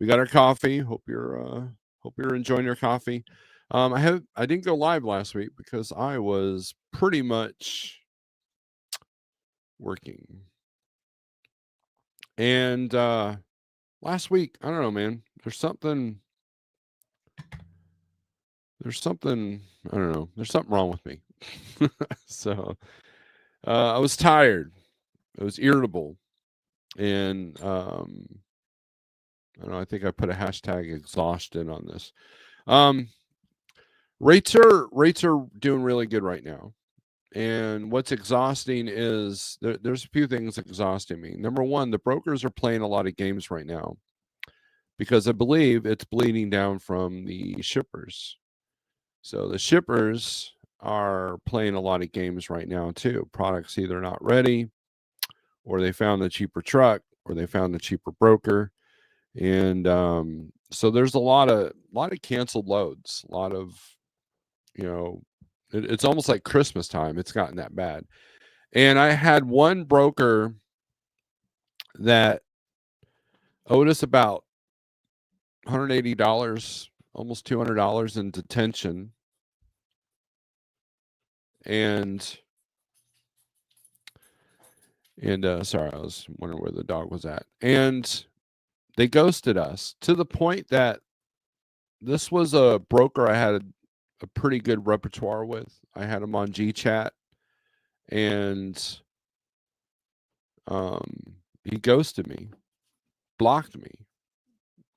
we got our coffee. Hope you're enjoying your coffee. I didn't go live last week because I was pretty much working. And last week, I don't know, man. There's something I don't know. There's something wrong with me. So I was tired. I was irritable, and I don't know. I think I put a hashtag exhausted on this. Um, rates are doing really good right now. And what's exhausting is there's a few things exhausting me. Number one, the brokers are playing a lot of games right now because I believe it's bleeding down from the shippers. So the shippers are playing a lot of games right now too. Products either not ready, or they found the cheaper truck, or they found the cheaper broker, and so there's a lot of canceled loads. A lot of you know, it's almost like Christmas time. It's gotten that bad. And I had one broker that owed us about $180, almost $200 in detention. And sorry, I was wondering where the dog was at. And they ghosted us to the point that this was a broker I had a pretty good repertoire with. I had him on G Chat, and he ghosted me, blocked me.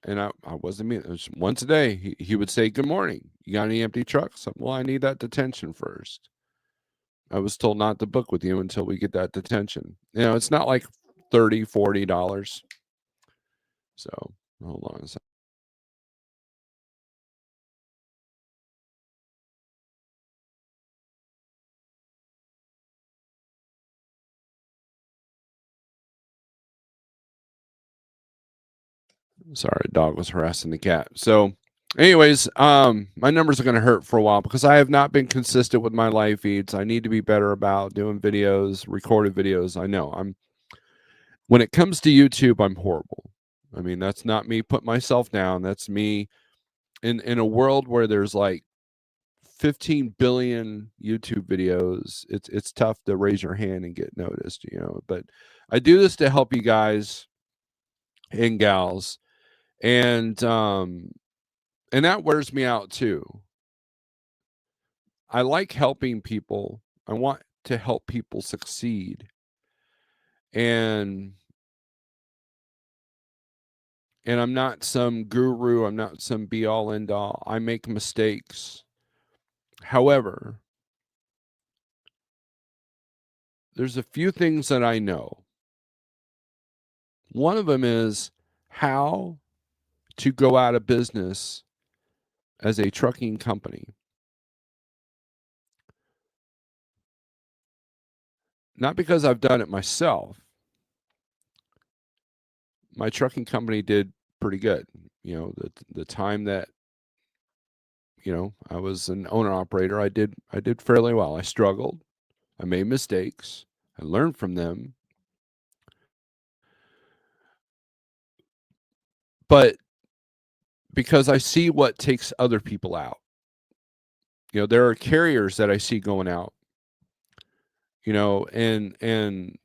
And I wasn't mean. It was once a day. He would say, "Good morning. You got any empty trucks?" Well, I need that detention first. I was told not to book with you until we get that detention. It's not like $30, $40. So hold on a second. Sorry, dog was harassing the cat. So, anyways, my numbers are going to hurt for a while because I have not been consistent with my live feeds. I need to be better about doing videos, recorded videos. I know when it comes to YouTube, I'm horrible. I mean, that's not me put myself down. That's me in a world where there's like 15 billion YouTube videos. It's tough to raise your hand and get noticed. But I do this to help you guys and gals, and that wears me out too. I like helping people. I want to help people succeed. And I'm not some guru, I'm not some be all end all. I make mistakes. However, there's a few things that I know. One of them is how to go out of business as a trucking company. Not because I've done it myself. My trucking company did pretty good. The time that I was an owner operator, I did fairly well. I struggled. I made mistakes. I learned from them. But because I see what takes other people out. There are carriers that I see going out. And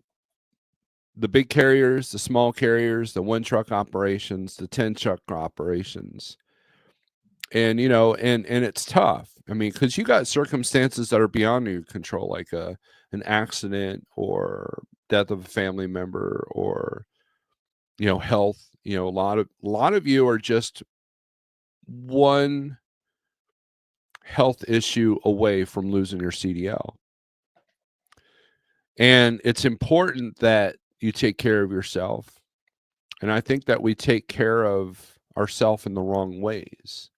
the big carriers, the small carriers, the one truck operations, the 10 truck operations. And it's tough. I mean, because you got circumstances that are beyond your control, like an accident or death of a family member, or health. A lot of you are just one health issue away from losing your CDL. And it's important that you take care of yourself. And I think that we take care of ourselves in the wrong ways.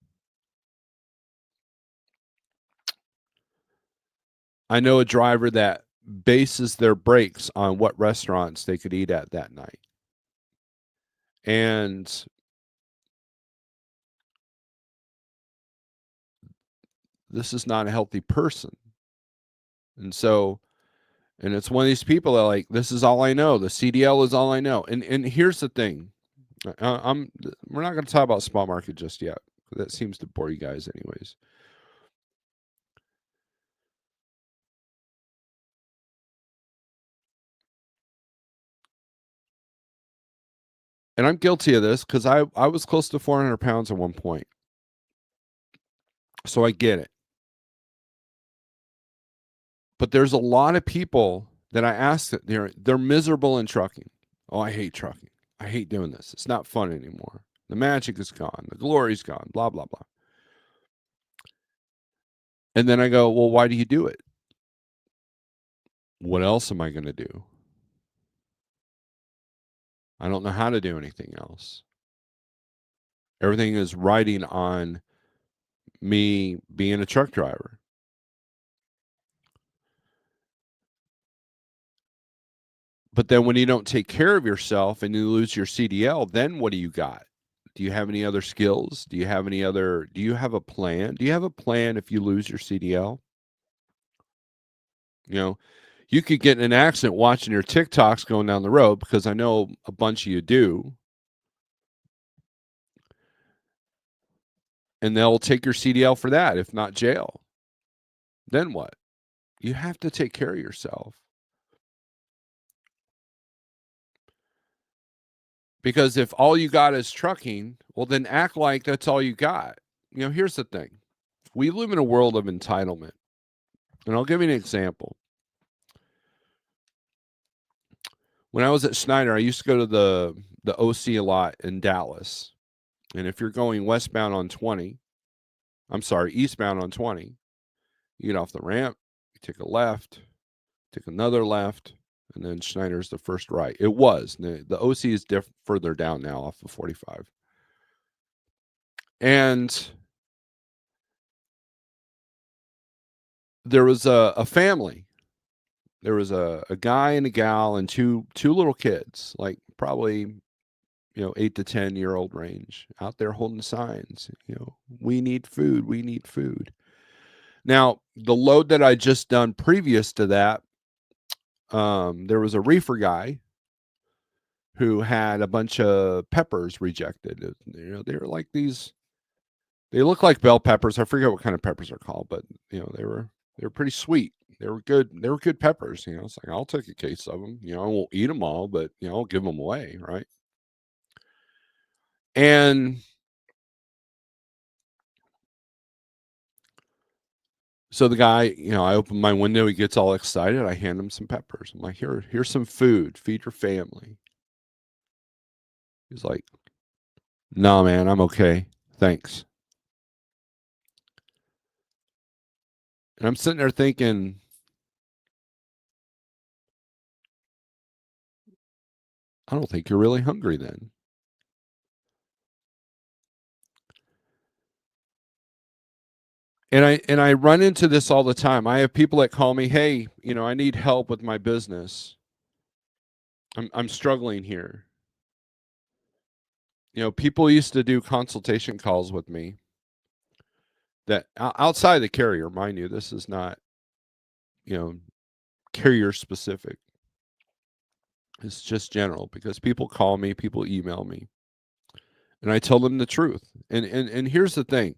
I know a driver that bases their brakes on what restaurants they could eat at that night. And this is not a healthy person. And it's one of these people that, like, this is all I know. The CDL is all I know. And here's the thing. I'm we're not going to talk about spot market just yet. That seems to bore you guys anyways. And I'm guilty of this because I was close to 400 pounds at one point. So I get it. But there's a lot of people that I ask that they're miserable in trucking. Oh, I hate trucking. I hate doing this. It's not fun anymore. The magic is gone. The glory's gone. Blah blah blah. And then I go, well, why do you do it? What else am I going to do? I don't know how to do anything else. Everything is riding on me being a truck driver. But then when you don't take care of yourself and you lose your CDL, then what do you got? Do you have any other skills? Do you have a plan? Do you have a plan if you lose your CDL? You know, you could get in an accident watching your TikToks going down the road because I know a bunch of you do. And they'll take your CDL for that, if not jail. Then what? You have to take care of yourself. Because if all you got is trucking, well, then act like that's all you got. Here's the thing. We live in a world of entitlement. And I'll give you an example. When I was at Schneider, I used to go to the OC a lot in Dallas. And if you're going eastbound on 20, you get off the ramp, you take a left, take another left, and then Schneider's the first right. It was. The OC is further down now off of 45. And there was a family. There was a guy and a gal and two little kids, like probably 8 to 10-year-old range, out there holding signs. We need food. We need food. Now, the load that I just done previous to that, there was a reefer guy who had a bunch of peppers rejected. They were like these. They look like bell peppers. I forget what kind of peppers are called, but they were pretty sweet. They were good. They were good peppers. It's like I'll take a case of them. I won't eat them all, but I'll give them away, right? And so the guy, I open my window. He gets all excited. I hand him some peppers. I'm like, here's some food. Feed your family. He's like, "No, man, I'm okay. Thanks." And I'm sitting there thinking, I don't think you're really hungry then. And I run into this all the time. I have people that call me, "Hey, I need help with my business. I'm struggling here." People used to do consultation calls with me that outside the carrier, mind you, this is not, you know, carrier specific. It's just general because people call me, people email me, and I tell them the truth. And here's the thing.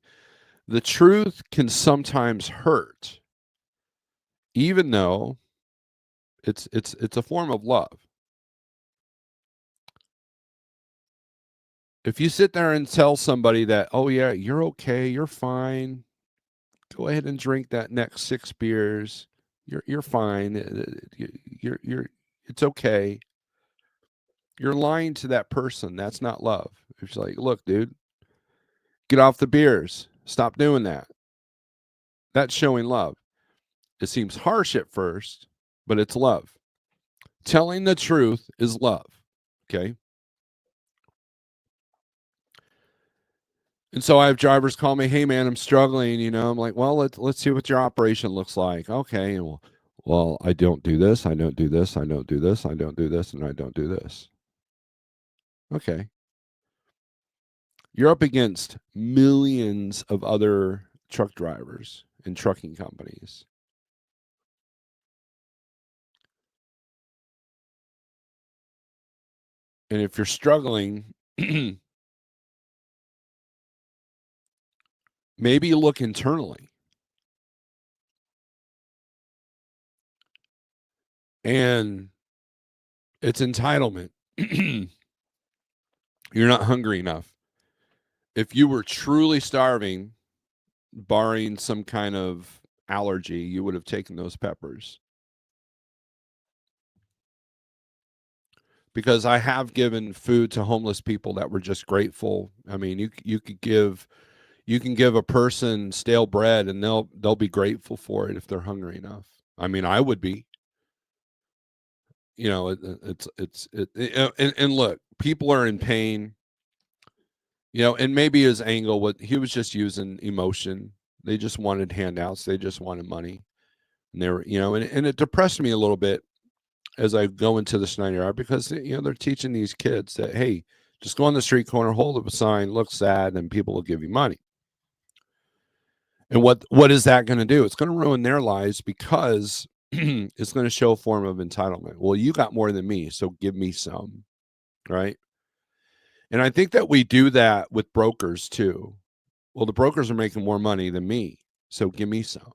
The truth can sometimes hurt, even though it's a form of love. If you sit there and tell somebody that, "Oh yeah, you're okay, you're fine. Go ahead and drink that next 6 beers. You're fine. You're it's okay." You're lying to that person. That's not love. It's like, "Look, dude, get off the beers. Stop doing that." That's showing love. It seems harsh at first, but it's love. Telling the truth is love. Okay? And so I have drivers call me, "Hey man, I'm struggling." I'm like, "Well, let's see what your operation looks like." Okay, and well, I don't do this, I don't do this, I don't do this, I don't do this, and I don't do this. Okay. You're up against millions of other truck drivers and trucking companies. And if you're struggling, Maybe you look internally and it's entitlement. You're not hungry enough. If you were truly starving, barring some kind of allergy, you would have taken those peppers. Because I have given food to homeless people that were just grateful. I mean, you can give a person stale bread and they'll be grateful for it if they're hungry enough. I mean, I would be. You know, and look, people are in pain. You know, and maybe his angle, what he was just using emotion. They just wanted handouts. They just wanted money, and they were, you know, and it depressed me a little bit as I go into the Schneider yard because you know they're teaching these kids that hey, just go on the street corner, hold up a sign, look sad, and people will give you money. And what is that going to do? It's going to ruin their lives because it's going to show a form of entitlement. Well, you got more than me, so give me some, right? And I think that we do that with brokers too. Well, the brokers are making more money than me, so give me some.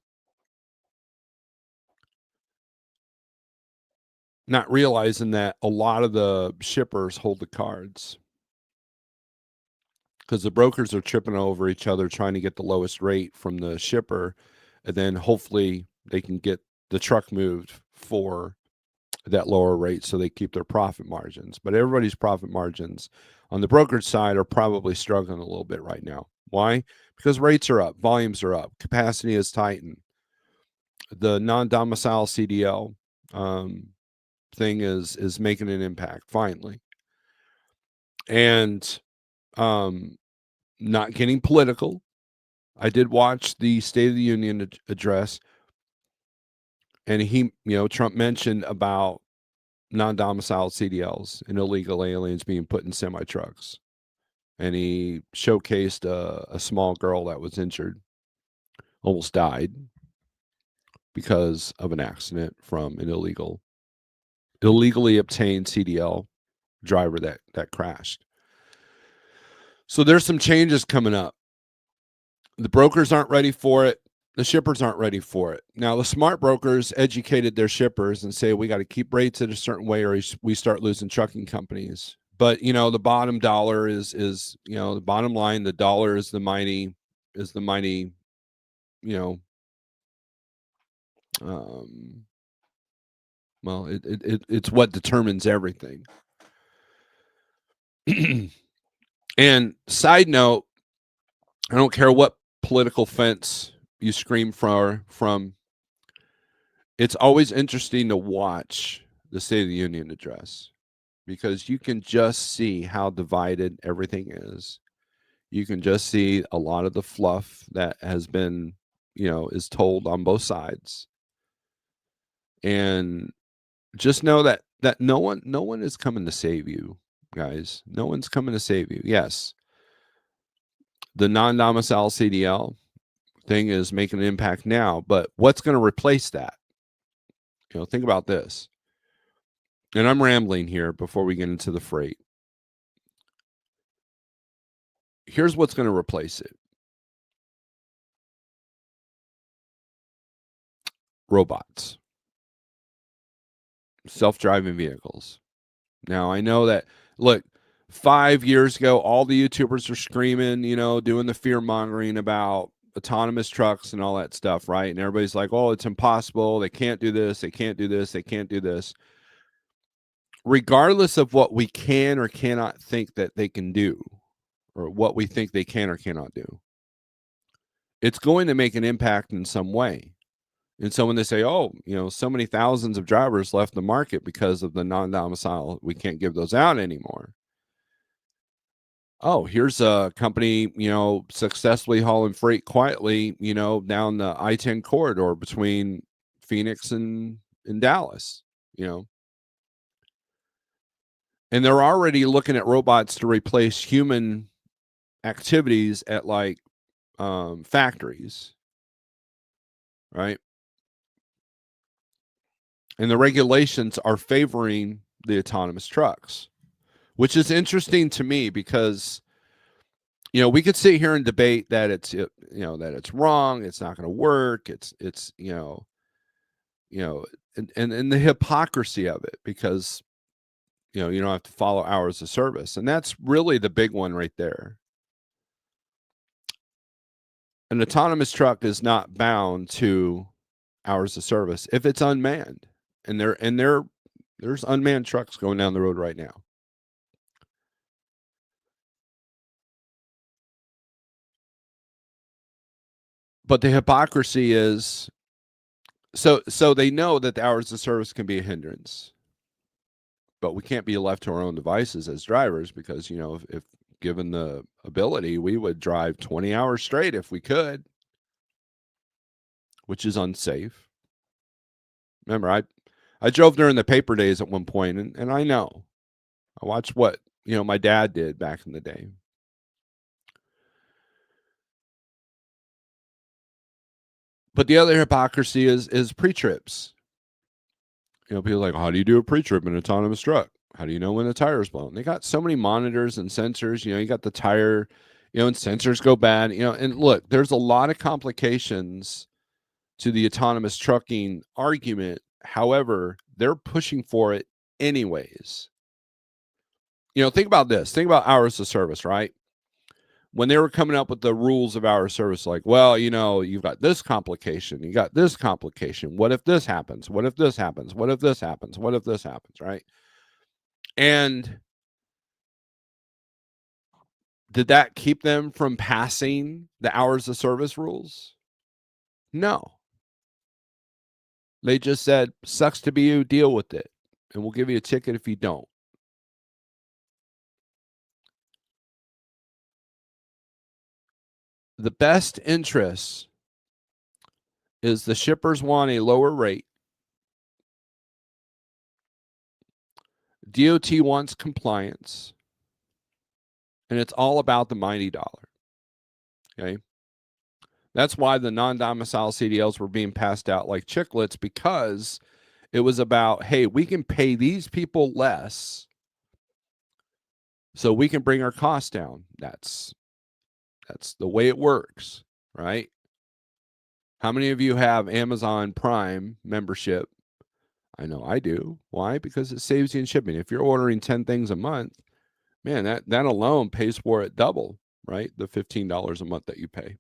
Not realizing that a lot of the shippers hold the cards because the brokers are tripping over each other trying to get the lowest rate from the shipper, and then hopefully they can get the truck moved for that lower rate so they keep their profit margins. But everybody's profit margins on the brokerage side are probably struggling a little bit right now. Why? Because rates are up, volumes are up, capacity is tightened. The non-domicile CDL thing is making an impact finally, and um, not getting political. I did watch the State of the Union address, and Trump mentioned about non-domiciled CDLs and illegal aliens being put in semi trucks, and he showcased a small girl that was injured, almost died because of an accident from an illegally obtained CDL driver that crashed. So there's some changes coming up. The brokers aren't ready for it. The shippers aren't ready for it. Now, the smart brokers educated their shippers and say we got to keep rates at a certain way or we start losing trucking companies. But you know, the bottom dollar is the bottom line. The dollar is the mighty, you know, um, well, it's what determines everything. And side note, I don't care what political fence you scream from. It's always interesting to watch the State of the Union address because you can just see how divided everything is. You can just see a lot of the fluff that has been, is told on both sides. And just know that no one is coming to save you, guys. No one's coming to save you. Yes, the non-domicile CDL thing is making an impact now, but what's going to replace that? Think about this. And I'm rambling here before we get into the freight. Here's what's going to replace it. Robots. Self-driving vehicles. Now, I know that, look, 5 years ago, all the YouTubers were screaming, doing the fear-mongering about autonomous trucks and all that stuff, right? And everybody's like, oh, it's impossible. They can't do this. They can't do this. They can't do this. Regardless of what we can or cannot think that they can do, or what we think they can or cannot do, it's going to make an impact in some way. And so when they say, oh, so many thousands of drivers left the market because of the non-domicile, we can't give those out anymore. Oh, here's a company, successfully hauling freight quietly, down the I-10 corridor between Phoenix and Dallas, And they're already looking at robots to replace human activities at like factories, right? And the regulations are favoring the autonomous trucks. which is interesting to me because we could sit here and debate that that it's wrong, it's not going to work, it's and the hypocrisy of it, because you don't have to follow hours of service, and that's really the big one right there. An autonomous truck is not bound to hours of service if it's unmanned, and there's unmanned trucks going down the road right now. But the hypocrisy is, so they know that the hours of service can be a hindrance, but we can't be left to our own devices as drivers, because if given the ability, we would drive 20 hours straight if we could, which is unsafe. Remember, I drove during the paper days at one point, and I know. I watched what my dad did back in the day. But the other hypocrisy is pre-trips. People are like, how do you do a pre-trip in an autonomous truck? How do you know when the tire's blown? They got so many monitors and sensors. You got the tire, and sensors go bad. And look, there's a lot of complications to the autonomous trucking argument. However, they're pushing for it anyways. Think about this. Think about hours of service, right? When they were coming up with the rules of hour service, like, well, you've got this complication, you got this complication. What if this happens? What if this happens? What if this happens? What if this happens? Right? And did that keep them from passing the hours of service rules? No. They just said, sucks to be you, deal with it, and we'll give you a ticket if you don't. The best interest is the shippers want a lower rate. DOT wants compliance, and it's all about the mighty dollar. Okay. That's why the non-domicile CDLs were being passed out like chiclets, because it was about, hey, we can pay these people less so we can bring our costs down. That's the way it works, right? How many of you have Amazon Prime membership? I know I do. Why? Because it saves you in shipping. If you're ordering 10 things a month, man, that alone pays for it double, right? The $15 a month that you pay.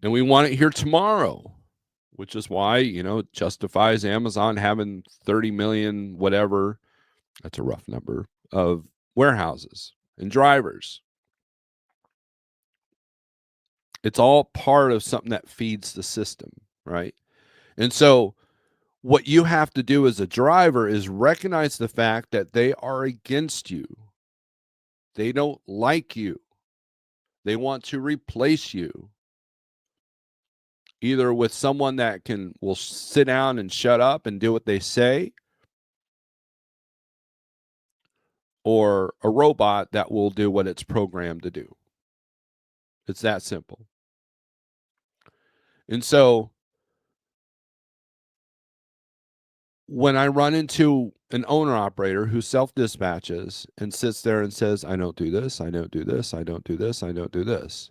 And we want it here tomorrow, which is why, it justifies Amazon having 30 million, whatever, that's a rough number, of warehouses and drivers. It's all part of something that feeds the system, right? And so what you have to do as a driver is recognize the fact that they are against you. They don't like you. They want to replace you, either with someone that will sit down and shut up and do what they say, or a robot that will do what it's programmed to do. It's that simple. And so when I run into an owner operator who self-dispatches and sits there and says, I don't do this, I don't do this, I don't do this, I don't do this,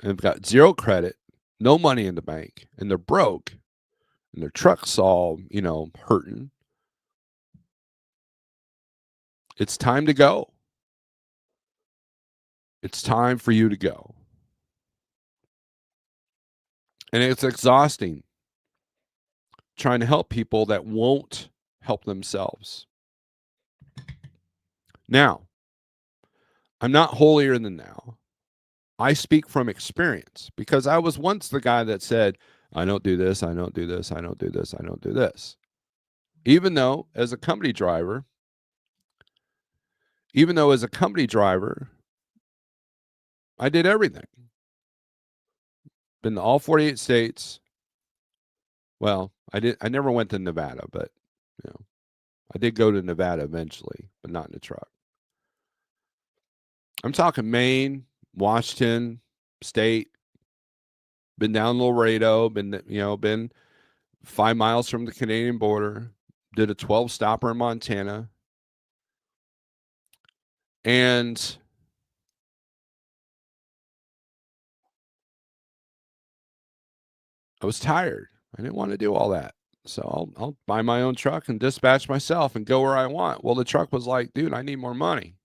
and they've got zero credit, no money in the bank, and they're broke, and their truck's all, hurting, it's time to go. It's time for you to go. And it's exhausting trying to help people that won't help themselves. Now, I'm not holier than thou. I speak from experience, because I was once the guy that said, I don't do this, I don't do this, I don't do this, I don't do this. Even though as a company driver, I did everything. Been to all 48 states. Well, I never went to Nevada, but I did go to Nevada eventually, but not in a truck. I'm talking Maine, Washington State, been down Laredo, been 5 miles from the Canadian border, did a 12 stopper in Montana, And I was tired. I didn't want to do all that. So I'll buy my own truck and dispatch myself and go where I want. Well, the truck was like, dude, I need more money.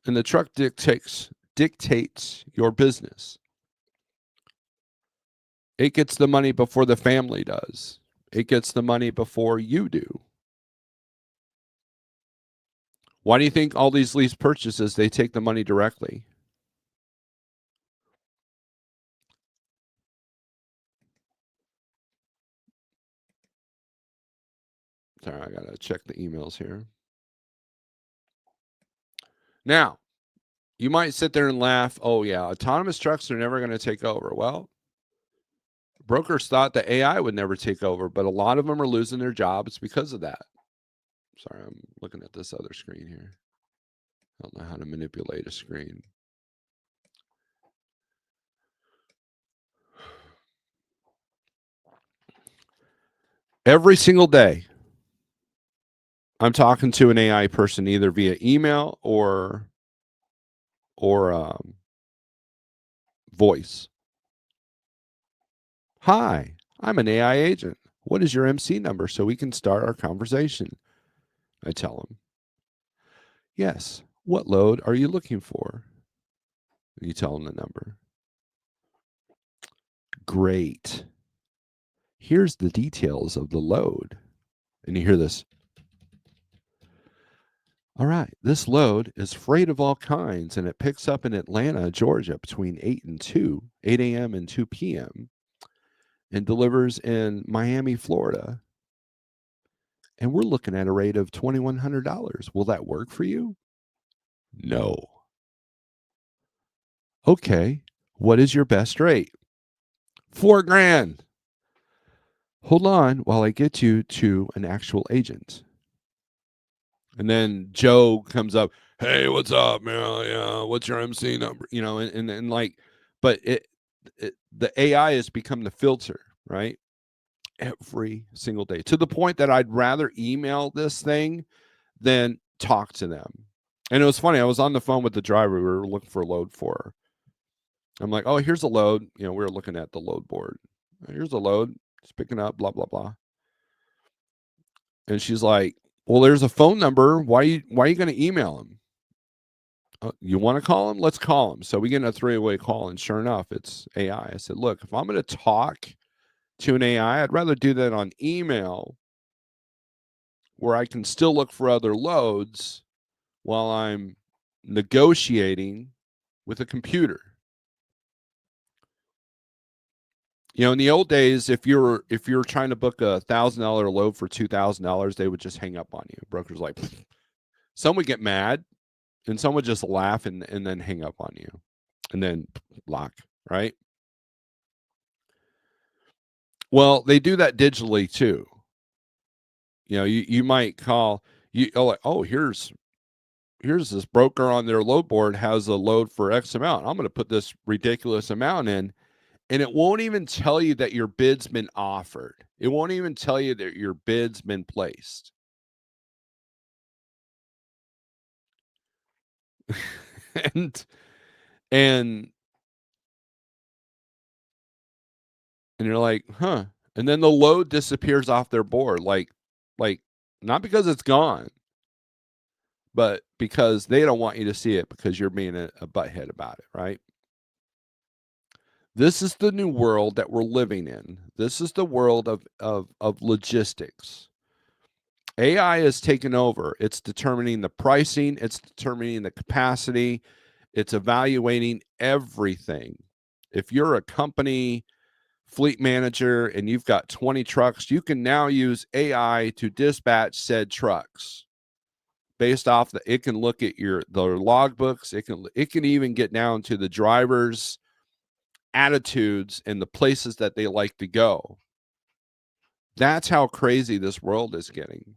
And the truck dictates your business. It gets the money before the family does. It gets the money before you do. Why do you think all these lease purchases, they take the money directly? Sorry, I got to check the emails here. Now, you might sit there and laugh, oh, yeah, autonomous trucks are never going to take over. Well, brokers thought that AI would never take over, but a lot of them are losing their jobs because of that. Sorry, I'm looking at this other screen here. I don't know how to manipulate a screen. Every single day, I'm talking to an AI person either via email or voice. Hi, I'm an AI agent. What is your MC number so we can start our conversation? I tell him. Yes. What load are you looking for? You tell him the number. Great. Here's the details of the load. And you hear this. All right, this load is freight of all kinds, and it picks up in Atlanta, Georgia, between 8 a.m. and 2 p.m., and delivers in Miami, Florida. And we're looking at a rate of $2,100. Will that work for you? No. Okay. What is your best rate? 4 grand. Hold on while I get you to an actual agent. And then Joe comes up, hey, what's up, man? Yeah, what's your MC number? You know, and like, but the AI has become the filter, right? Every single day to the point that I'd rather email this thing than talk to them. And it was funny. I was on the phone with the driver. We were looking for a load for her. I'm like, oh, here's a load. You know, we were looking at the load board. Here's a load. It's picking up, blah, blah, blah. And she's like, well, there's a phone number. Why are you going to email him? You want to call him? Let's call him. So we get in a three-way call, and sure enough, it's AI. I said, look, if I'm going to talk to an AI, I'd rather do that on email where I can still look for other loads while I'm negotiating with a computer. You know, in the old days, if you're trying to book $1,000 load for $2,000, they would just hang up on you. Brokers like, some would get mad, and some would just laugh and then hang up on you, and then block. Right? Well, they do that digitally too. You know, you might call like, oh, here's this broker on their load board has a load for X amount. I'm going to put this ridiculous amount in, and it won't even tell you that your bid's been offered. It won't even tell you that your bid's been placed. and and and you're like, huh? And then the load disappears off their board, like not because it's gone, but because they don't want you to see it because you're being a butthead about it, right? This is the new world that we're living in. This is the world of logistics. AI is taking over. It's determining the pricing, it's determining the capacity, it's evaluating everything. If you're a company fleet manager and you've got 20 trucks, you can now use AI to dispatch said trucks based off it can look at the logbooks, it can even get down to the drivers' attitudes and the places that they like to go. That's how crazy this world is getting.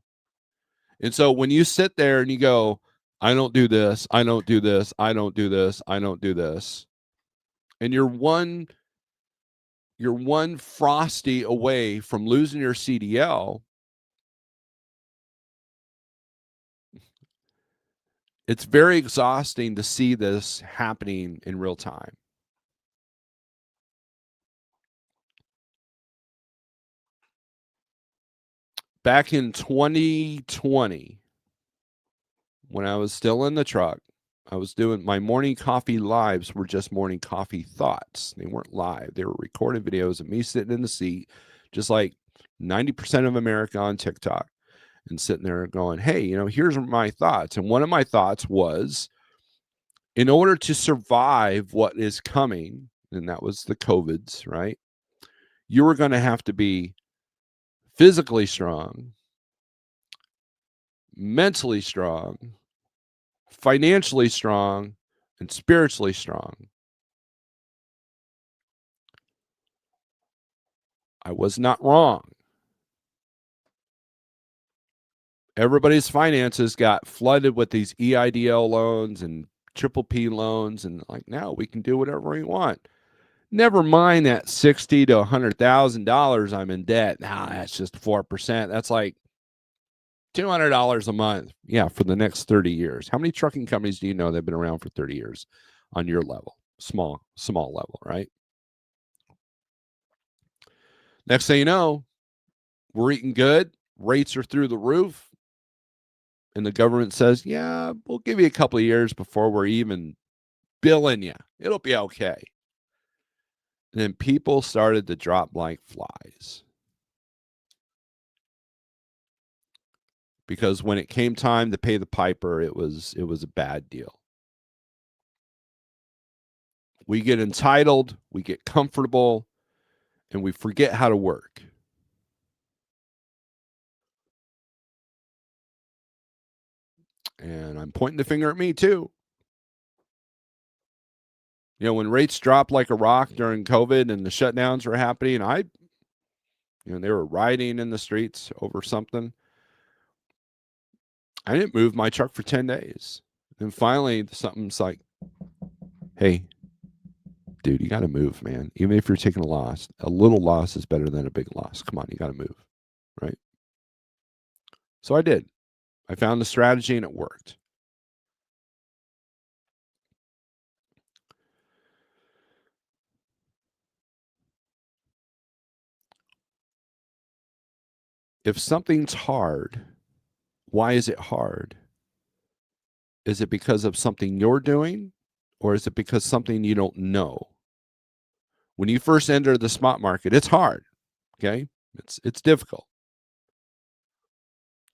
And so when you sit there and you go, I don't do this, I don't do this, I don't do this, I don't do this, and you're one frosty away from losing your CDL, It's very exhausting to see this happening in real time. Back in 2020, when I was still in the truck, I was doing my morning coffee lives were just morning coffee thoughts. They weren't live. They were recorded videos of me sitting in the seat, just like 90% of America on TikTok, and sitting there going, hey, here's my thoughts. And one of my thoughts was, in order to survive what is coming, and that was the COVIDs, right? You were going to have to be physically strong, mentally strong, financially strong, and spiritually strong. I was not wrong. Everybody's finances got flooded with these EIDL loans and triple P loans, and like, now we can do whatever we want. Never mind that $60,000 to $100,000 I'm in debt. Nah, that's just 4%. That's like $200 a month. Yeah, for the next 30 years. How many trucking companies do you know that have been around for 30 years on your level? Small level, right? Next thing you know, we're eating good. Rates are through the roof. And the government says, yeah, we'll give you a couple of years before we're even billing you. It'll be okay. And then people started to drop like flies. Because when it came time to pay the piper, it was a bad deal. We get entitled, we get comfortable, and we forget how to work. And I'm pointing the finger at me too. When rates dropped like a rock during COVID and the shutdowns were happening, they were rioting in the streets over something. I didn't move my truck for 10 days. And finally, something's like, hey, dude, you got to move, man. Even if you're taking a loss, a little loss is better than a big loss. Come on, you got to move, right? So I did. I found the strategy and it worked. If something's hard, why is it hard? Is it because of something you're doing, or is it because something you don't know? When you first enter the spot market, it's hard. Okay, it's difficult.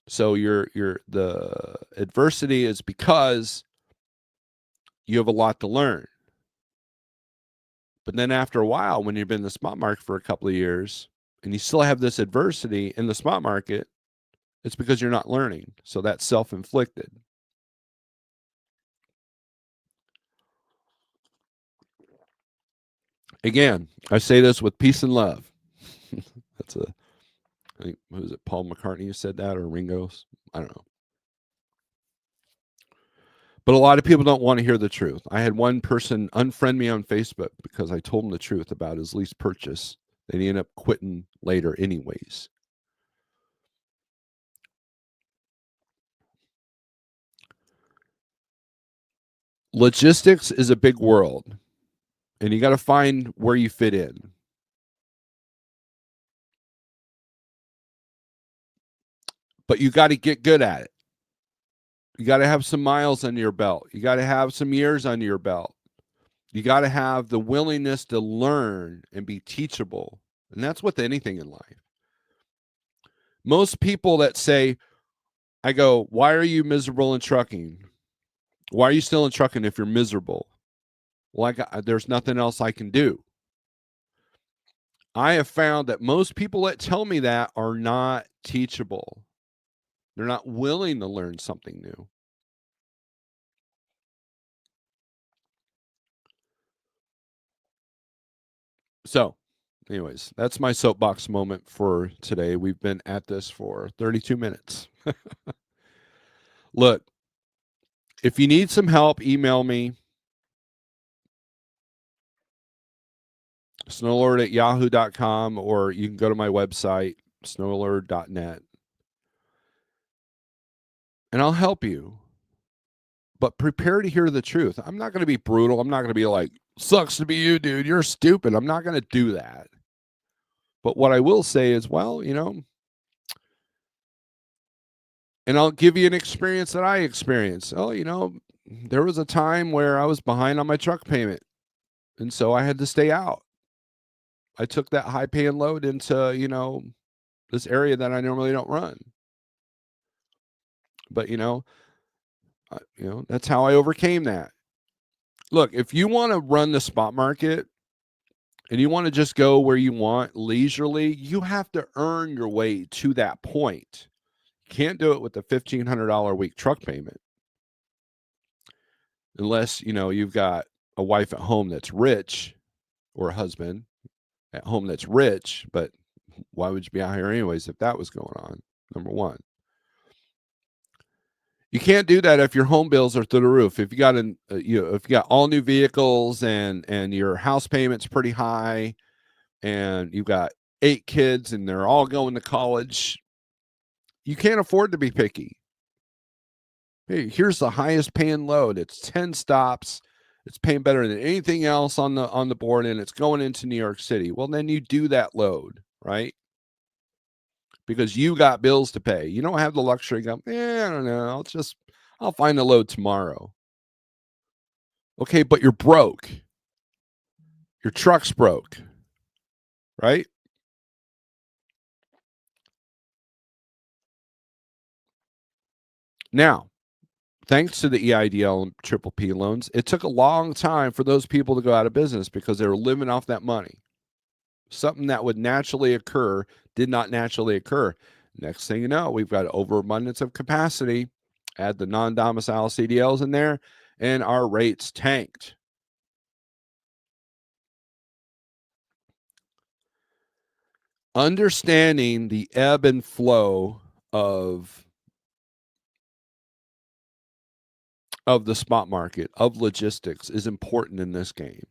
So the adversity is because you have a lot to learn. But then after a while, when you've been in the spot market for a couple of years and you still have this adversity in the spot market, it's because you're not learning. So that's self-inflicted. Again, I say this with peace and love. That's I think, who was it, Paul McCartney who said that, or Ringo's? I don't know. But a lot of people don't want to hear the truth. I had one person unfriend me on Facebook because I told him the truth about his lease purchase. Then he ended up quitting later anyways. Logistics is a big world, and you got to find where you fit in. But you got to get good at it. You got to have some miles under your belt. You got to have some years under your belt. You got to have the willingness to learn and be teachable. And that's with anything in life. Most people that say, I go, why are you miserable in trucking? Why are you still in trucking if you're miserable? Well, there's nothing else I can do. I have found that most people that tell me that are not teachable. They're not willing to learn something new. So, anyways, that's my soapbox moment for today. We've been at this for 32 minutes. Look, if you need some help, email me, snorelord@yahoo.com, or you can go to my website, snorelord.net, and I'll help you. but prepare to hear the truth. I'm not going to be brutal. I'm not going to be like, sucks to be you, dude. You're stupid. I'm not going to do that. But what I will say is, well, and I'll give you an experience that I experienced. Oh, there was a time where I was behind on my truck payment, and so I had to stay out. I took that high paying load into, this area that I normally don't run. But, that's how I overcame that. Look, if you want to run the spot market and you want to just go where you want leisurely, you have to earn your way to that point. You can't do it with a $1,500 a week truck payment. Unless, you've got a wife at home that's rich, or a husband at home that's rich, but why would you be out here anyways if that was going on? Number one. You can't do that if your home bills are through the roof. If you got if you got all new vehicles and your house payment's pretty high, and you've got 8 kids and they're all going to college, you can't afford to be picky. Hey, here's the highest paying load. It's 10 stops. It's paying better than anything else on the board, and it's going into New York City. Well, then you do that load, right? Because you got bills to pay. You don't have the luxury of going, I don't know. I'll find the load tomorrow. Okay, but you're broke. Your truck's broke, right? Now, thanks to the EIDL and Triple P loans, it took a long time for those people to go out of business because they were living off that money. Something that would naturally occur did not naturally occur. Next thing you know, we've got overabundance of capacity. Add the non-domicile CDLs in there, and our rates tanked. Understanding the ebb and flow of the spot market, of logistics, is important in this game.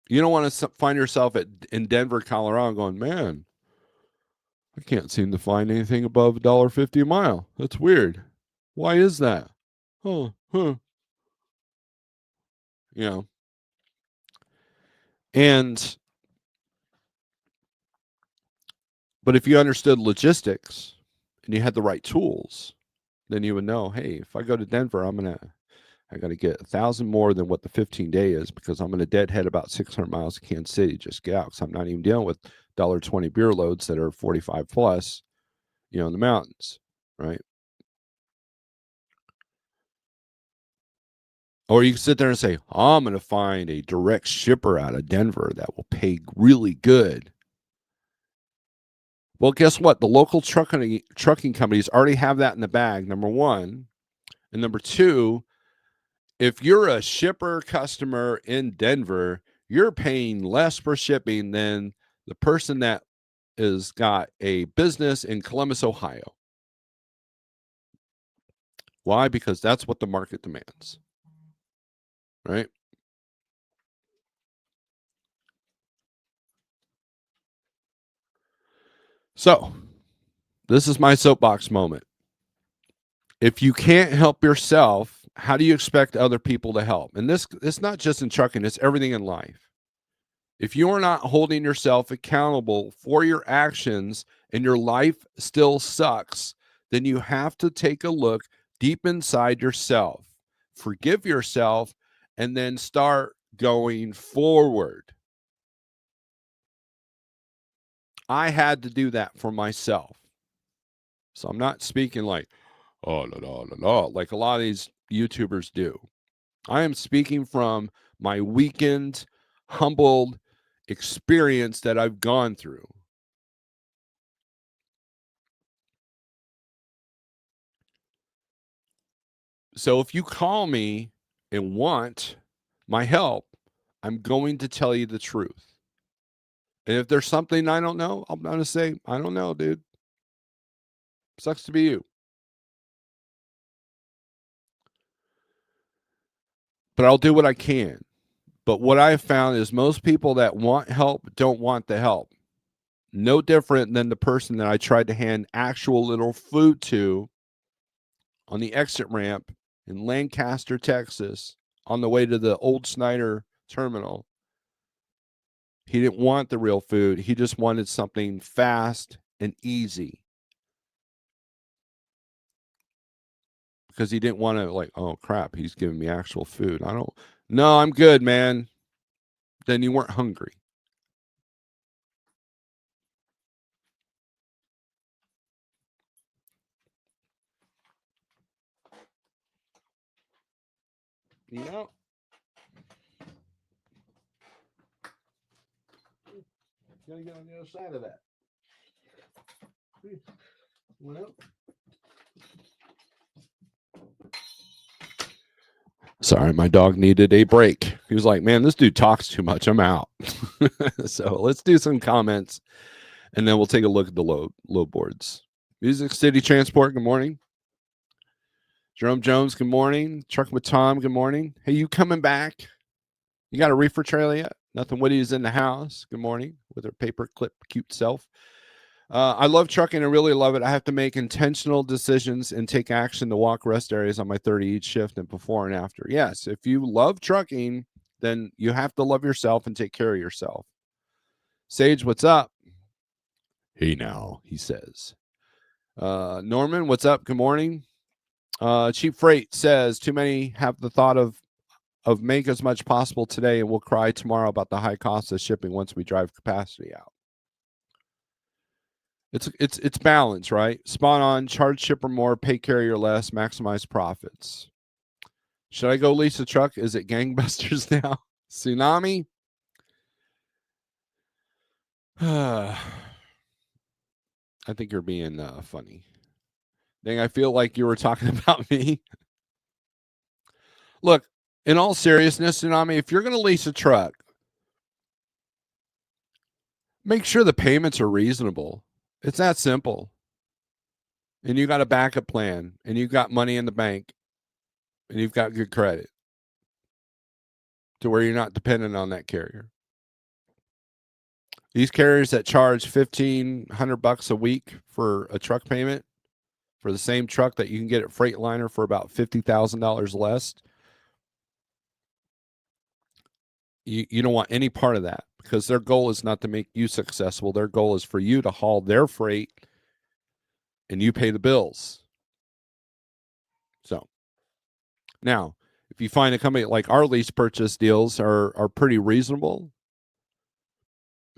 You don't want to find yourself in Denver, Colorado going, man, I can't seem to find anything above $1.50 a mile. That's weird. Why is that? Oh, huh. And but if you understood logistics and you had the right tools, then you would know, hey, if I go to Denver, I got to get 1,000 more than what the 15-day is, because I'm going to deadhead about 600 miles to Kansas City. Just get out, because I'm not even dealing with $1.20 beer loads that are 45 plus, in the mountains, right? Or you can sit there and say, I'm going to find a direct shipper out of Denver that will pay really good. Well, guess what? The local trucking companies already have that in the bag, number one. And number two, if you're a shipper customer in Denver, you're paying less for shipping than the person that has got a business in Columbus, Ohio. Why? Because that's what the market demands, right? So, this is my soapbox moment. If you can't help yourself, how do you expect other people to help? And it's not just in trucking, it's everything in life. If you are not holding yourself accountable for your actions and your life still sucks, then you have to take a look deep inside yourself, forgive yourself, and then start going forward. I had to do that for myself. So I'm not speaking like, oh, la, la, la, la, like a lot of these YouTubers do. I am speaking from my weakened, humbled experience that I've gone through. So if you call me and want my help, I'm going to tell you the truth. And if there's something I don't know, I'm going to say, I don't know, dude. Sucks to be you. But I'll do what I can. But what I have found is most people that want help don't want the help. No different than the person that I tried to hand actual little food to on the exit ramp in Lancaster, Texas, on the way to the old Snyder terminal. He didn't want the real food. He just wanted something fast and easy. Because he didn't want to, like, oh crap, he's giving me actual food. No, I'm good, man. Then you weren't hungry. No. Gotta get on the other side of that. Well. Sorry, my dog needed a break. He was like, man, this dude talks too much. I'm out. So let's do some comments, and then we'll take a look at the load boards. Music City Transport, good morning. Jerome Jones, good morning. Truck with Tom, good morning. Hey, you coming back? You got a reefer trailer yet? Nothing Witty's in the house. Good morning with her paper clip cute self. I love trucking. I really love it. I have to make intentional decisions and take action to walk rest areas on my 30 each shift and before and after. Yes, if you love trucking, then you have to love yourself and take care of yourself. Sage, what's up? Hey now, he says. Norman, what's up? Good morning. Cheap Freight says too many have the thought of make as much possible today and we'll cry tomorrow about the high cost of shipping once we drive capacity out. It's balance, right? Spot on. Charge shipper more, pay carrier less, maximize profits. Should I go lease a truck? Is it gangbusters now? Tsunami? I think you're being funny. Dang, I feel like you were talking about me. Look, in all seriousness, Tsunami, if you're going to lease a truck, make sure the payments are reasonable. It's that simple. And you got a backup plan, and you've got money in the bank, and you've got good credit to where you're not dependent on that carrier. These carriers that charge $1,500 a week for a truck payment for the same truck that you can get at Freightliner for about $50,000 less, you don't want any part of that because their goal is not to make you successful. Their goal is for you to haul their freight and you pay the bills. So now, if you find a company like our lease purchase deals are pretty reasonable,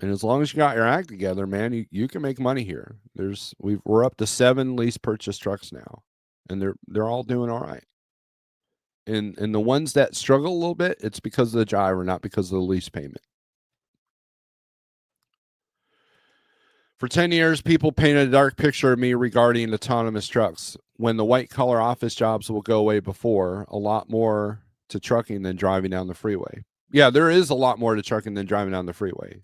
and as long as you got your act together, man, you can make money here. We're up to 7 lease purchase trucks now, and they're all doing all right. And the ones that struggle a little bit, it's because of the driver, not because of the lease payment. For 10 years, people painted a dark picture of me regarding autonomous trucks. When the white-collar office jobs will go away before, a lot more to trucking than driving down the freeway. Yeah, there is a lot more to trucking than driving down the freeway.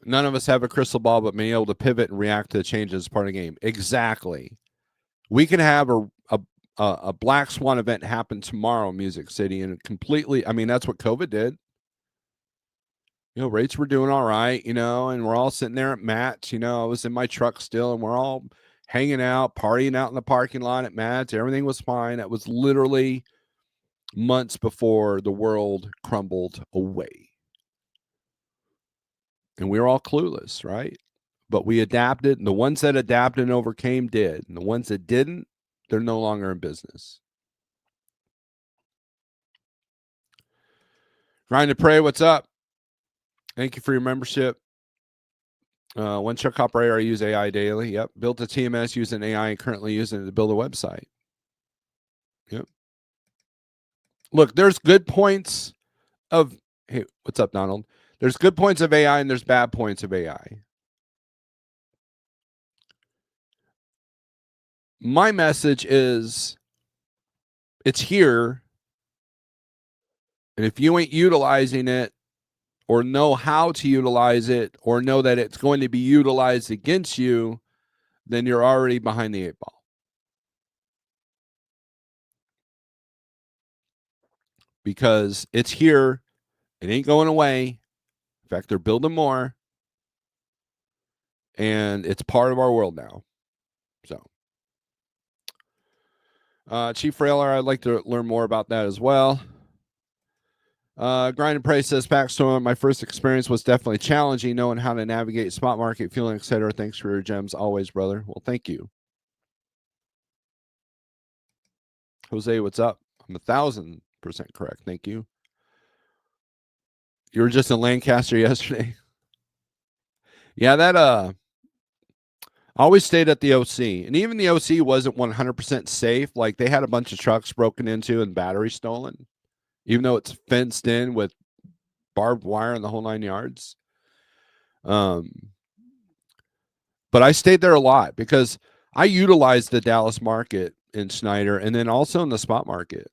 None of us have a crystal ball, but being able to pivot and react to the changes is part of the game. Exactly. We can have a black swan event happen tomorrow in Music City, and completely, I mean, that's what COVID did. Rates were doing all right, and we're all sitting there at Matt's. I was in my truck still, and we're all hanging out, partying out in the parking lot at Matt's. Everything was fine. It was literally months before the world crumbled away. And we were all clueless, right? But we adapted, and the ones that adapted and overcame did. And the ones that didn't, they're no longer in business. Grind to Pray, what's up? Thank you for your membership. One truck operator, I use AI daily. Yep. Built a TMS using AI and currently using it to build a website. Yep. Look, there's good points of, hey, what's up, Donald? There's good points of AI and there's bad points of AI. My message is it's here. And if you ain't utilizing it or know how to utilize it or know that it's going to be utilized against you, then you're already behind the 8 ball. Because it's here. It ain't going away. In fact, they're building more. And it's part of our world now. So, Chief Railer, I'd like to learn more about that as well. Grind and Pray says, Paxton, my first experience was definitely challenging, knowing how to navigate spot market, fueling, etc. Thanks for your gems always, brother. Well, thank you. Jose, what's up? I'm 1,000% correct. Thank you. You were just in Lancaster yesterday. Yeah, that I always stayed at the OC, and even the OC wasn't 100% safe. Like they had a bunch of trucks broken into and batteries stolen, even though it's fenced in with barbed wire and the whole 9 yards. But I stayed there a lot because I utilized the Dallas market in Schneider and then also in the spot market.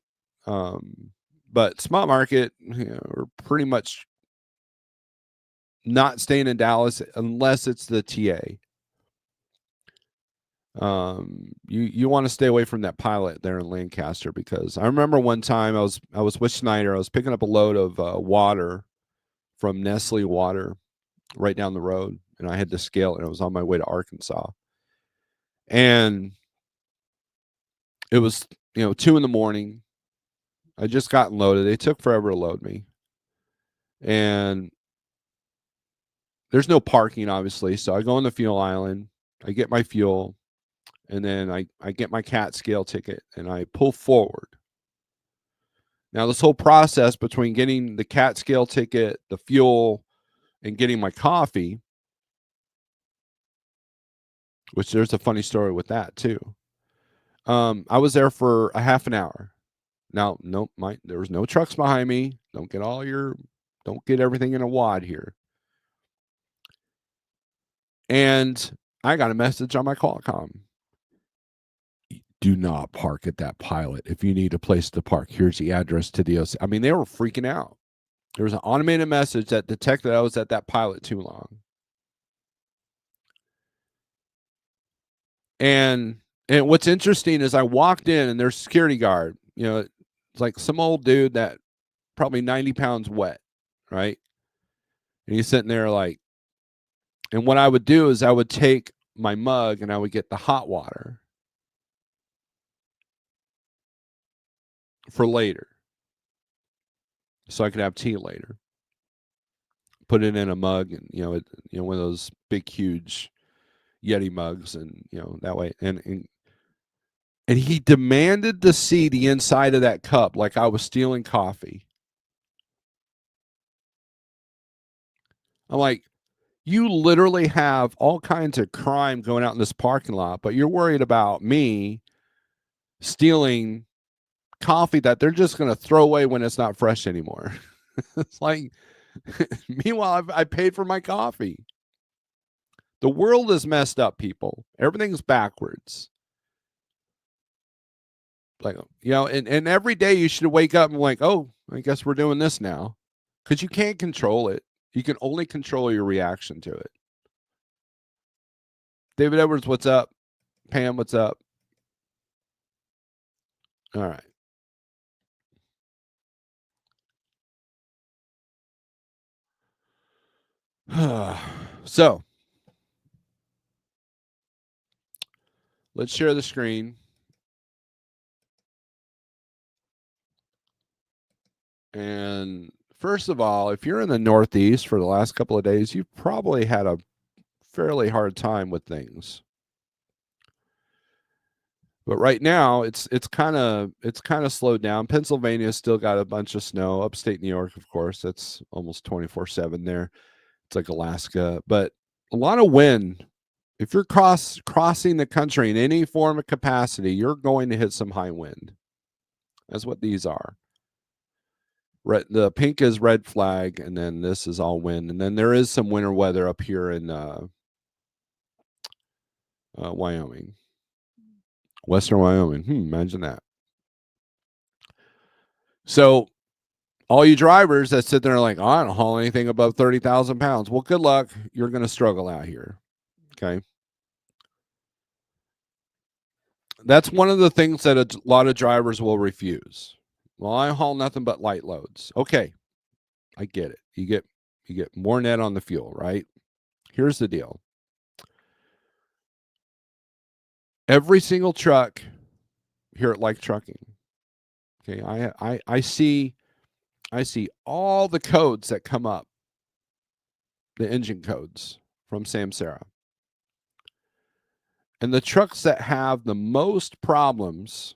But spot market, we're pretty much not staying in Dallas unless it's the TA. You want to stay away from that pilot there in Lancaster because I remember one time I was with Schneider. I was picking up a load of water from Nestle Water right down the road, and I had to scale it. And I was on my way to Arkansas, and it was 2 a.m. I just gotten loaded. They took forever to load me, and there's no parking obviously. So I go on the fuel island. I get my fuel. And then I get my CAT scale ticket and I pull forward. Now, this whole process between getting the CAT scale ticket, the fuel, and getting my coffee, which there's a funny story with that too. I was there for a half an hour. Now, nope, there was no trucks behind me. Don't get everything in a wad here. And I got a message on my Qualcomm. Do not park at that pilot. If you need a place to park, here's the address to the OC. I mean, they were freaking out. There was an automated message that detected I was at that pilot too long. And what's interesting is I walked in and there's a security guard. It's like some old dude that probably 90 pounds wet, right? And he's sitting there like, and what I would do is I would take my mug and I would get the hot water for later. So I could have tea later. Put it in a mug and, one of those big, huge Yeti mugs and, that way. And he demanded to see the inside of that cup like I was stealing coffee. I'm like, you literally have all kinds of crime going out in this parking lot, but you're worried about me stealing coffee that they're just going to throw away when it's not fresh anymore. It's like, meanwhile, I paid for my coffee. The world is messed up, people. Everything's backwards. Like, and every day you should wake up and like, oh, I guess we're doing this now. Because you can't control it. You can only control your reaction to it. David Edwards, what's up? Pam, what's up? All right. So let's share the screen. And first of all, if you're in the Northeast for the last couple of days, you've probably had a fairly hard time with things. But right now, it's kind of slowed down. Pennsylvania's still got a bunch of snow. Upstate New York, of course, that's almost 24/7 there. It's like Alaska, but a lot of wind. If you're crossing the country in any form of capacity, you're going to hit some high wind. That's what these are. The pink is red flag, and then this is all wind, and then there is some winter weather up here in Wyoming, western Wyoming. Imagine that. So all you drivers that sit there and like, oh, I don't haul anything above 30,000 pounds. Well, good luck. You're going to struggle out here. Okay. That's one of the things that a lot of drivers will refuse. Well, I haul nothing but light loads. Okay. I get it. You get more net on the fuel, right? Here's the deal. Every single truck here at Like Trucking, okay, I see all the codes that come up, the engine codes from Samsara. And the trucks that have the most problems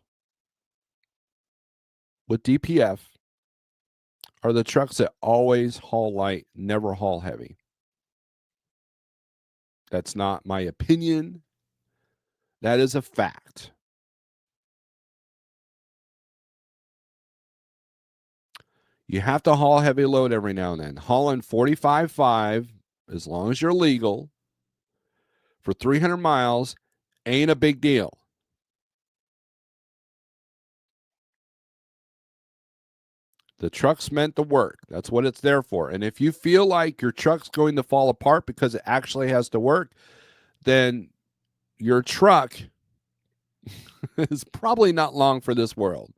with DPF are the trucks that always haul light, never haul heavy. That's not my opinion. That is a fact. You have to haul heavy load every now and then. Hauling 45.5, as long as you're legal, for 300 miles ain't a big deal. The truck's meant to work. That's what it's there for. And if you feel like your truck's going to fall apart because it actually has to work, then your truck is probably not long for this world.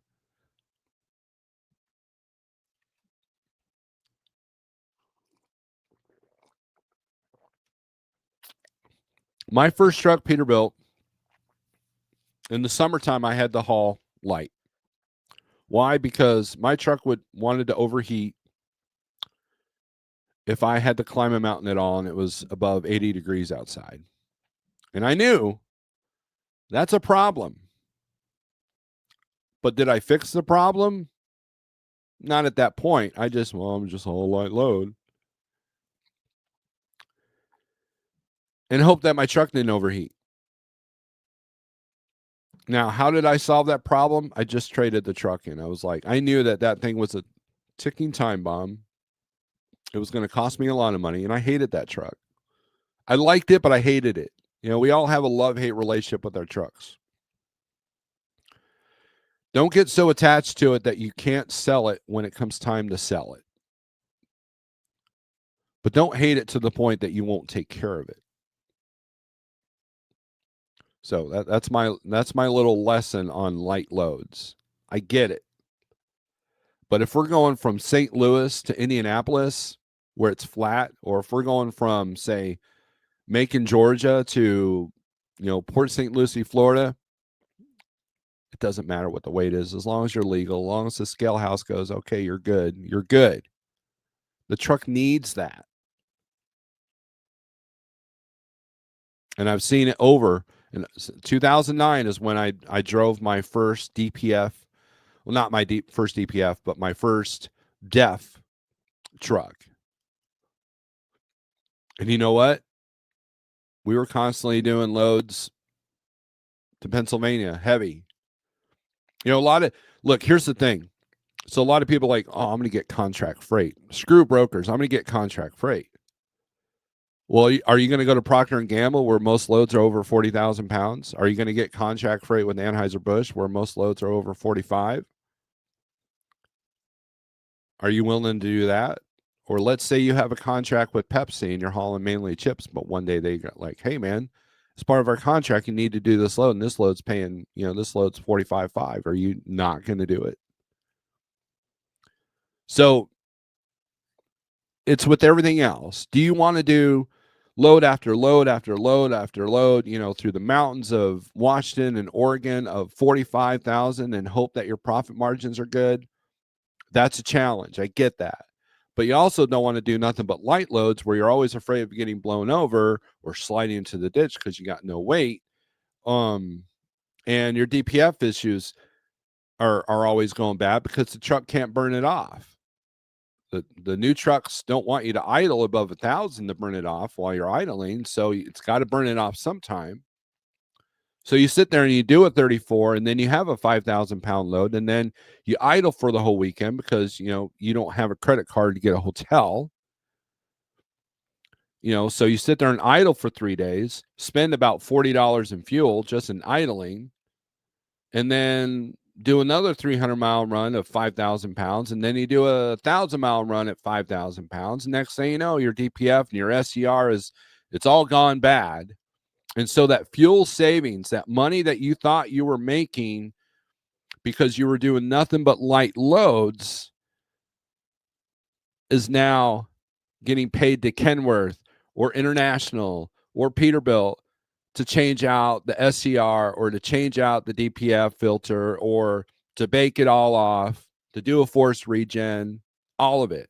My first truck, Peterbilt, in the summertime, I had to haul light. Why? Because my truck wanted to overheat if I had to climb a mountain at all and it was above 80 degrees outside. And I knew that's a problem. But did I fix the problem? Not at that point. I'm just haul light load. And hope that my truck didn't overheat. Now, how did I solve that problem? I just traded the truck in. I was like, I knew that thing was a ticking time bomb. It was going to cost me a lot of money, and I hated that truck. I liked it, but I hated it. You know, we all have a love-hate relationship with our trucks. Don't get so attached to it that you can't sell it when it comes time to sell it. But don't hate it to the point that you won't take care of it. So that's my little lesson on light loads. I get it. But if we're going from St. Louis to Indianapolis where it's flat, or if we're going from, say, Macon, Georgia to, Port St. Lucie, Florida, it doesn't matter what the weight is. As long as you're legal, as long as the scale house goes, okay, you're good. You're good. The truck needs that. And I've seen it over. And 2009 is when I drove my first DPF. Well, not my first DPF, but my first DEF truck. And you know what? We were constantly doing loads to Pennsylvania, heavy. Look, here's the thing. So a lot of people are like, oh, I'm going to get contract freight. Screw brokers. I'm going to get contract freight. Well, are you going to go to Procter & Gamble where most loads are over 40,000 pounds? Are you going to get contract freight with Anheuser-Busch where most loads are over 45? Are you willing to do that? Or let's say you have a contract with Pepsi and you're hauling mainly chips, but one day they got like, hey, man, as part of our contract, you need to do this load, and this load's paying, this load's 45.5. Are you not going to do it? So it's with everything else. Do you want to do load after load after load after load, through the mountains of Washington and Oregon of 45,000 and hope that your profit margins are good? That's a challenge. I get that. But you also don't want to do nothing but light loads where you're always afraid of getting blown over or sliding into the ditch because you got no weight. And your DPF issues are always going bad because the truck can't burn it off. The new trucks don't want you to idle above 1,000 to burn it off while you're idling. So it's got to burn it off sometime. So you sit there and you do a 34 and then you have a 5,000 pound load and then you idle for the whole weekend because, you don't have a credit card to get a hotel. So you sit there and idle for 3 days, spend about $40 in fuel just in idling, and then do another 300-mile run of 5,000 pounds, and then you do a 1,000-mile run at 5,000 pounds. Next thing you know, your DPF and your SCR it's all gone bad. And so that fuel savings, that money that you thought you were making because you were doing nothing but light loads, is now getting paid to Kenworth or International or Peterbilt to change out the SCR or to change out the DPF filter or to bake it all off, to do a forced regen, all of it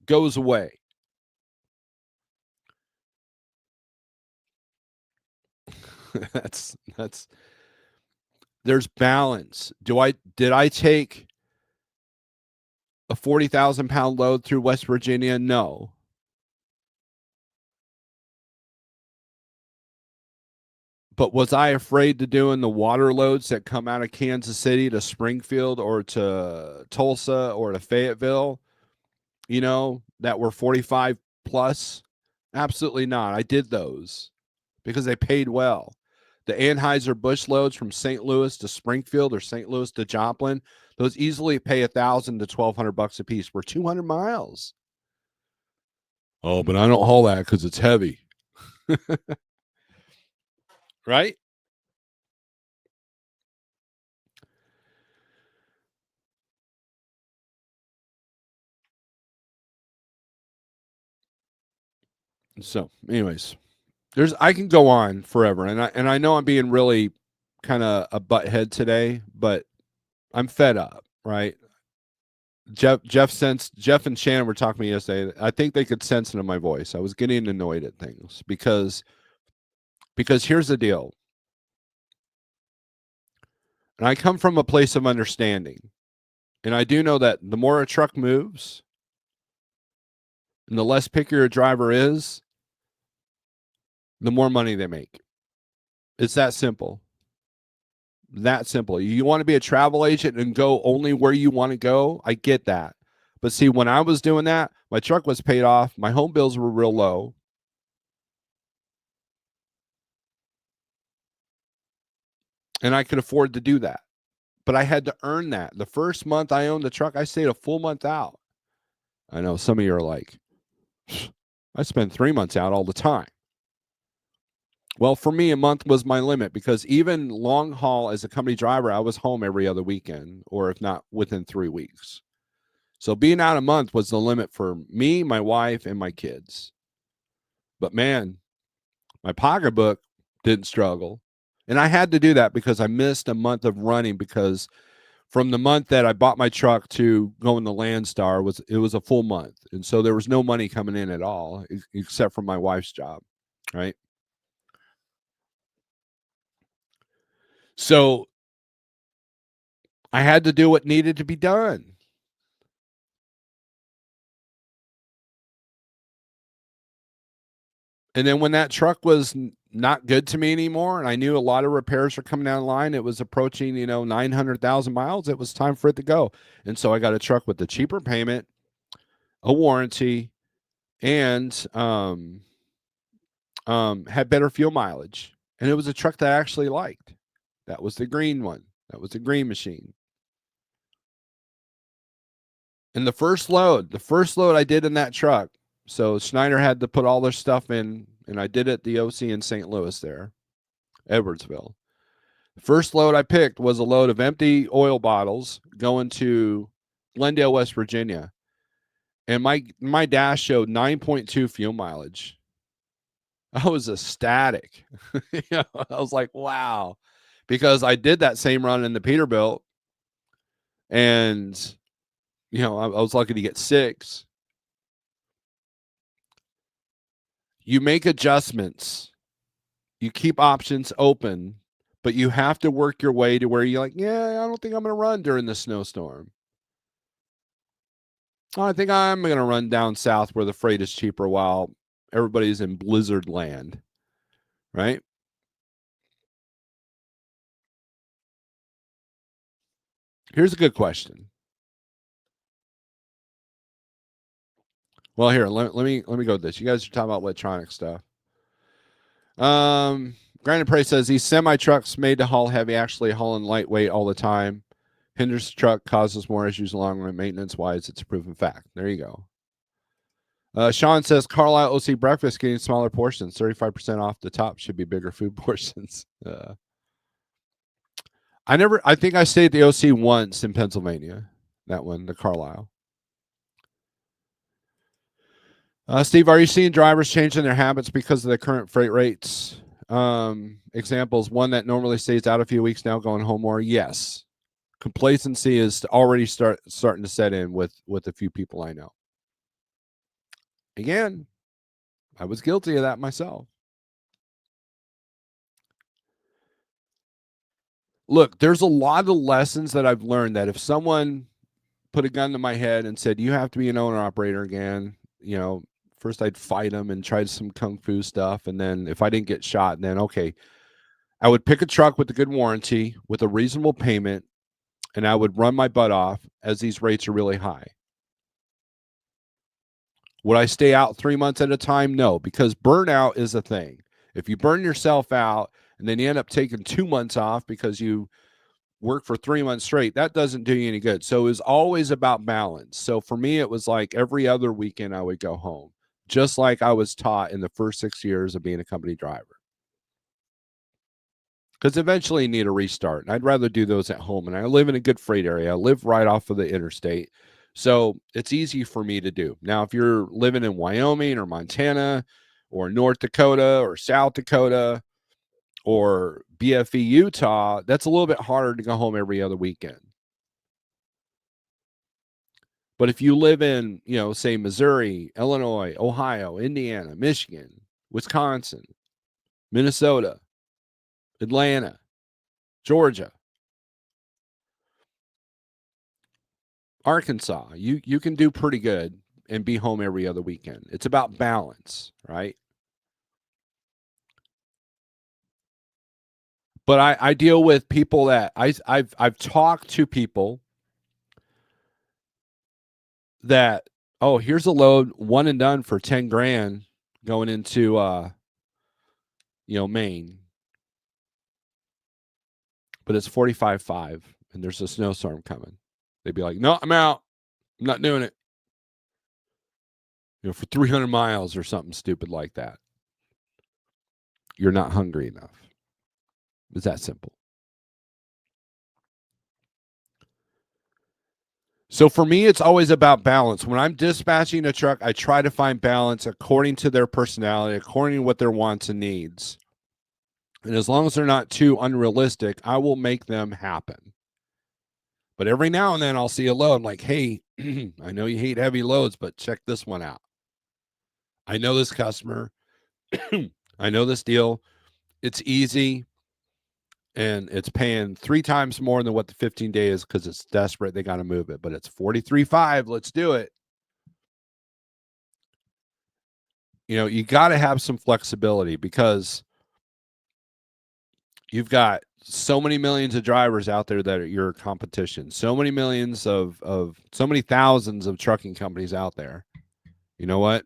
goes away. that's there's balance. Did I take a 40,000-pound load through West Virginia? No. But was I afraid to doing the water loads that come out of Kansas City to Springfield or to Tulsa or to Fayetteville, that were 45 plus? Absolutely not. I did those because they paid well. The Anheuser-Busch loads from St. Louis to Springfield or St. Louis to Joplin, those easily pay $1,000 to $1,200 a piece. We're 200 miles. Oh, but I don't haul that because it's heavy. Right? So, anyways, I can go on forever, and I know I'm being really kind of a butthead today, but I'm fed up, right? Jeff and Shannon were talking to me yesterday. I think they could sense it in my voice. I was getting annoyed at things because here's the deal. And I come from a place of understanding. And I do know that the more a truck moves and the less pickier a driver is, the more money they make. It's that simple. That simple. You want to be a travel agent and go only where you want to go? I get that. But see, when I was doing that, my truck was paid off. My home bills were real low. And I could afford to do that. But I had to earn that. The first month I owned the truck, I stayed a full month out. I know some of you are like, I spend 3 months out all the time. Well, for me, a month was my limit because even long haul as a company driver, I was home every other weekend, or if not within 3 weeks. So being out a month was the limit for me, my wife, and my kids. But man, my pocketbook didn't struggle. And I had to do that because I missed a month of running because from the month that I bought my truck to going to Landstar it was a full month. And so there was no money coming in at all except for my wife's job, right? So I had to do what needed to be done. And then when that truck was not good to me anymore, and I knew a lot of repairs were coming down the line, it was approaching, 900,000 miles. It was time for it to go. And so I got a truck with a cheaper payment, a warranty, and had better fuel mileage. And it was a truck that I actually liked. That was the green one. That was the green machine. And the first load I did in that truck, so Schneider had to put all their stuff in, and I did it the OC in St. Louis there, Edwardsville. The first load I picked was a load of empty oil bottles going to Glendale, West Virginia. And my dash showed 9.2 fuel mileage. I was ecstatic. I was like, wow. Because I did that same run in the Peterbilt. And, I was lucky to get 6. You make adjustments. You keep options open, but you have to work your way to where you're like, yeah, I don't think I'm going to run during the snowstorm. I think I'm going to run down south where the freight is cheaper while everybody's in blizzard land, right? Here's a good question. Well, here, let me go with this. You guys are talking about electronic stuff. Granted Prey says these semi trucks made to haul heavy actually hauling lightweight all the time. Hinders the truck, causes more issues long run maintenance wise. It's a proven fact. There you go. Sean says Carlisle OC breakfast getting smaller portions, 35% off the top. Should be bigger food portions. I think I stayed at the OC once in Pennsylvania. That one, the Carlisle. Steve, are you seeing drivers changing their habits because of the current freight rates? examples. One that normally stays out a few weeks now, going home more. Yes, complacency is already starting to set in with a few people I know. Again, I was guilty of that myself. Look, there's a lot of lessons that I've learned that if someone put a gun to my head and said, you have to be an owner operator again, first I'd fight them and try some kung fu stuff. And then if I didn't get shot, then okay, I would pick a truck with a good warranty with a reasonable payment, and I would run my butt off as these rates are really high. Would I stay out 3 months at a time? No, because burnout is a thing. If you burn yourself out and then you end up taking 2 months off because you work for 3 months straight, that doesn't do you any good. So it was always about balance. So for me, it was like every other weekend I would go home, just like I was taught in the first 6 years of being a company driver. Because eventually you need a restart. And I'd rather do those at home. And I live in a good freight area. I live right off of the interstate. So it's easy for me to do. Now, if you're living in Wyoming or Montana or North Dakota or South Dakota or BFE, Utah, that's a little bit harder to go home every other weekend. But if you live in, say Missouri, Illinois, Ohio, Indiana, Michigan, Wisconsin, Minnesota, Atlanta, Georgia, Arkansas, you can do pretty good and be home every other weekend. It's about balance, right? But I deal with people that I've talked to people that, oh, here's a load, one and done for 10 grand going into Maine. But it's 45.5 and there's a snowstorm coming. They'd be like, no, I'm out. I'm not doing it. For 300 miles or something stupid like that. You're not hungry enough. It's that simple. So for me, it's always about balance. When I'm dispatching a truck, I try to find balance according to their personality, according to what their wants and needs. And as long as they're not too unrealistic, I will make them happen. But every now and then I'll see a load. I'm like, hey, I know you hate heavy loads, but check this one out. I know this customer. I know this deal. It's easy. And it's paying 3 times more than what the 15-day is because it's desperate. They got to move it. But it's 43.5. Let's do it. You got to have some flexibility because you've got so many millions of drivers out there that are your competition. So many millions of so many thousands of trucking companies out there. You know what?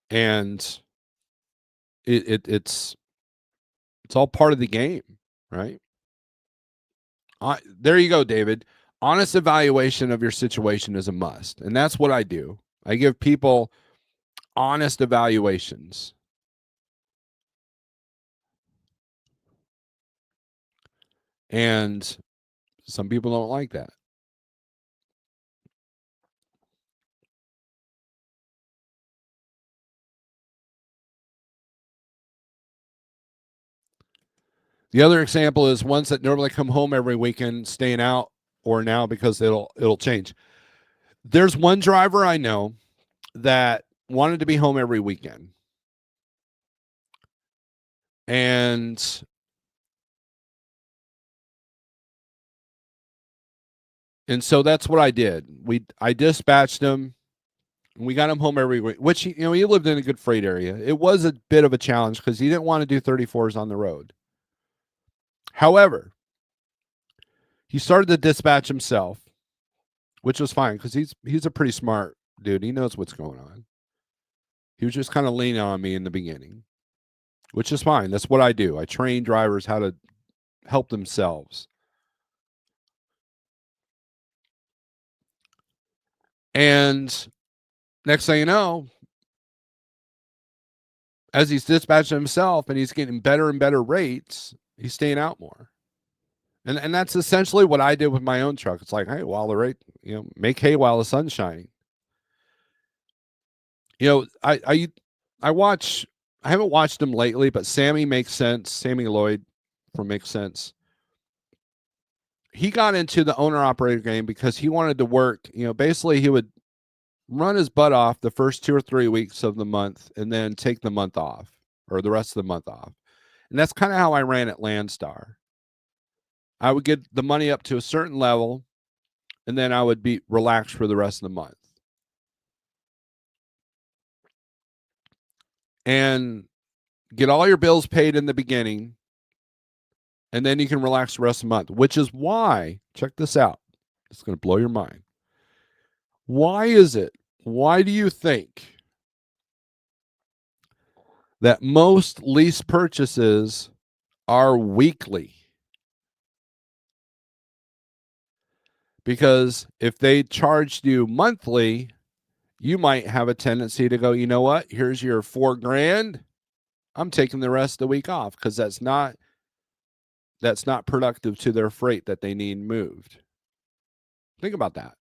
And it's all part of the game, right? There you go, David. Honest evaluation of your situation is a must. And that's what I do. I give people honest evaluations. And some people don't like that. The other example is ones that normally come home every weekend, staying out, or now because it'll change. There's one driver I know that wanted to be home every weekend. And so that's what I did. I dispatched him. We got him home every week, which he lived in a good freight area. It was a bit of a challenge because he didn't want to do 34s on the road. However, he started to dispatch himself, which was fine because he's a pretty smart dude. He knows what's going on. He was just kind of leaning on me in the beginning, which is fine. That's what I do. I train drivers how to help themselves. And next thing you know, as he's dispatching himself and he's getting better and better rates, he's staying out more. And that's essentially what I did with my own truck. It's like, hey, while the rate, make hay while the sun's shining. I watch I haven't watched him lately, but Sammy makes sense. Sammy Lloyd from Makes Sense. He got into the owner operator game because he wanted to work. Basically, he would run his butt off the first 2 or 3 weeks of the month and then take the month off or the rest of the month off. And that's kind of how I ran at Landstar. I would get the money up to a certain level and then I would be relaxed for the rest of the month. And get all your bills paid in the beginning, and then you can relax the rest of the month, which is why, check this out. It's going to blow your mind. Why is it? Why do you think that most lease purchases are weekly? Because if they charged you monthly, you might have a tendency to go, you know what? Here's your $4,000. I'm taking the rest of the week off because that's not productive to their freight that they need moved. Think about that.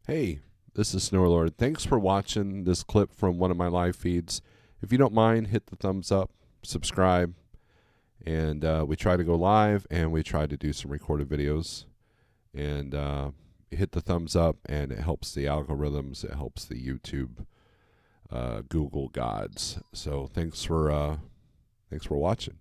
Hey, this is Snorelord. Thanks for watching this clip from one of my live feeds. If you don't mind, hit the thumbs up, subscribe, and we try to go live and we try to do some recorded videos. And hit the thumbs up, and it helps the algorithms. It helps the YouTube, Google gods. So thanks for watching.